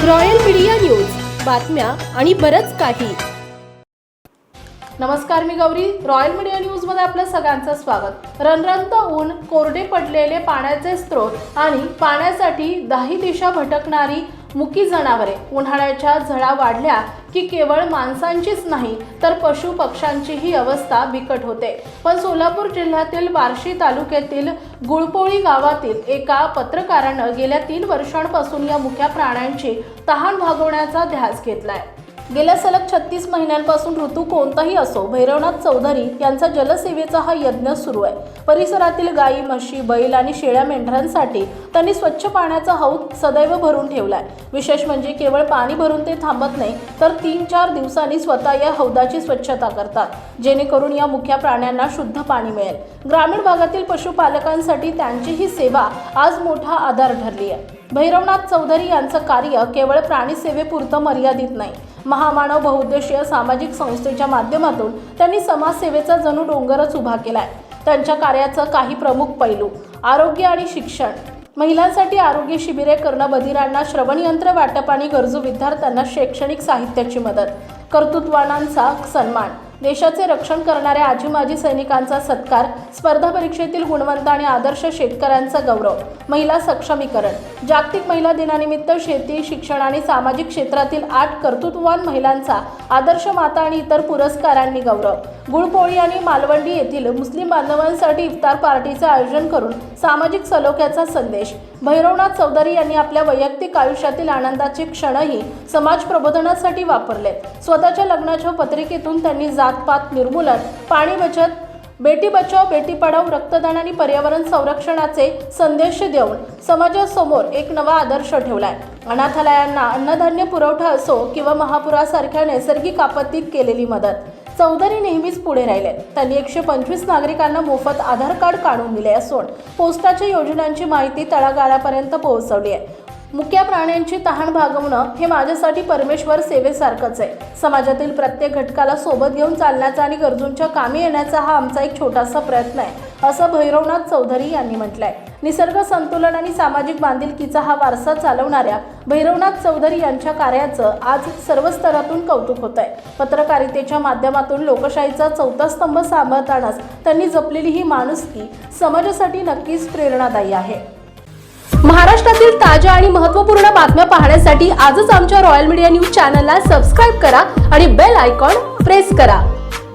Royal media news, बातम्या आणि बरंच काही. नमस्कार, मी गौरी. रॉयल मीडिया न्यूज मध्ये आपलं सगळ्यांचं स्वागत. रणरणत ऊन, कोरडे पडलेले पाण्याचे स्रोत आणि पाण्यासाठी दाही दिशा भटकणारी मुकी जनावरे. उन्हाळ्याच्या झळा वाढल्या की केवळ माणसांचीच नाही तर पशु पक्ष्यांचीही अवस्था बिकट होते. पण सोलापूर जिल्ह्यातील बार्शी तालुक्यातील गुळपोळी गावातील एका पत्रकारानं गेल्या 3 वर्षांपासून या मुक्या प्राण्यांची तहान भागवण्याचा ध्यास घेतलाय. गेल्या सलग 36 महिन्यांपासून ऋतू कोणताही असो, भैरवनाथ चौधरी यांचा जलसेवेचा हा यज्ञ सुरू आहे. परिसरातील गायी, म्हशी, बैल आणि शेळ्या मेंढरांसाठी त्यांनी स्वच्छ पाण्याचा हौद सदैव भरून ठेवलाय. विशेष म्हणजे केवळ पाणी भरून ते थांबत नाही, तर 3-4 दिवसांनी स्वतः या हौदाची स्वच्छता करतात, जेणेकरून या मुक्या प्राण्यांना शुद्ध पाणी मिळेल. ग्रामीण भागातील पशुपालकांसाठी त्यांची ही सेवा आज मोठा आधार ठरली आहे. भैरवनाथ चौधरी यांचं कार्य केवळ प्राणीसेवेपुरतं मर्यादित नाही. महामानव बहुउद्देशीय सामाजिक संस्थेच्या माध्यमातून त्यांनी समाजसेवेचा जणू डोंगरच उभा केलाय. त्यांच्या कार्याचं काही प्रमुख पैलू: आरोग्य आणि शिक्षण. महिलांसाठी आरोग्य शिबिरे करणं, बधिरांना श्रवणयंत्र वाटप आणि गरजू विद्यार्थ्यांना शैक्षणिक साहित्याची मदत, कर्तृत्ववानांचा सन्मान, देशाचे रक्षण करणाऱ्या आजी माजी सैनिकांचा सत्कार, स्पर्धा परीक्षेतील गुणवंत आणि आदर्श शेतकऱ्यांचा गौरव, महिला सक्षमीकरण. जागतिक महिला दिनानिमित्त शेती, शिक्षण आणि सामाजिक क्षेत्रातील 8 कर्तृत्ववान महिलांचा आदर्श माता आणि इतर पुरस्कारांनी गौरव. गुळपोळी आणि मालवंडी येथील मुस्लिम बांधवांसाठी इफ्तार पार्टीचे आयोजन करून सामाजिक सलोख्याचा संदेश. भैरवनाथ चौधरी यांनी आपल्या वैयक्तिक आयुष्यातील आनंदाचे क्षणही समाज प्रबोधनासाठी वापरले. स्वतःच्या लग्नाच्या पत्रिकेतून त्यांनी जातपात निर्मूलन, पाणी बचत, बेटी बचाओ बेटी पढाओ, रक्तदान आणि पर्यावरण संरक्षणाचे संदेश देऊन समाजासमोर एक नवा आदर्श ठेवलाय. अनाथालयांना अन्नधान्य पुरवठा असो किंवा महापुरासारख्या नैसर्गिक आपत्तीत केलेली मदत, चौधरी नेहमीच पुढे राहिले. त्यांनी 125 नागरिकांना मोफत आधार कार्ड काढून दिले असून पोस्टाच्या योजनांची माहिती तळागाळापर्यंत पोहोचवली आहे. मुक्या प्राण्यांची तहान भागवणं हे माझ्यासाठी परमेश्वर सेवेसारखंच आहे. समाजातील प्रत्येक घटकाला सोबत घेऊन चालण्याचा आणि गरजूंच्या कामी येण्याचा हा आमचा एक छोटासा प्रयत्न आहे, असं भैरवनाथ चौधरी यांनी म्हटलंय. निसर्ग संतुलन आणि सामाजिक बांधिलकीचा हा वारसा चालवणाऱ्या भैरवनाथ चौधरी यांच्या कार्याचं आज सर्व स्तरातून कौतुक होत आहे. पत्रकारितेच्या माध्यमातून लोकशाहीचा 4था स्तंभ सांभाळतानाच त्यांनी जपलेली ही माणुसकी समाजासाठी नक्कीच प्रेरणादायी आहे. महाराष्ट्रातील ताज्या आणि महत्त्वपूर्ण बातम्या पाहण्यासाठी आजच आमच्या रॉयल मीडिया न्यूज चॅनलला सबस्क्राईब करा आणि बेल आयकॉन प्रेस करा.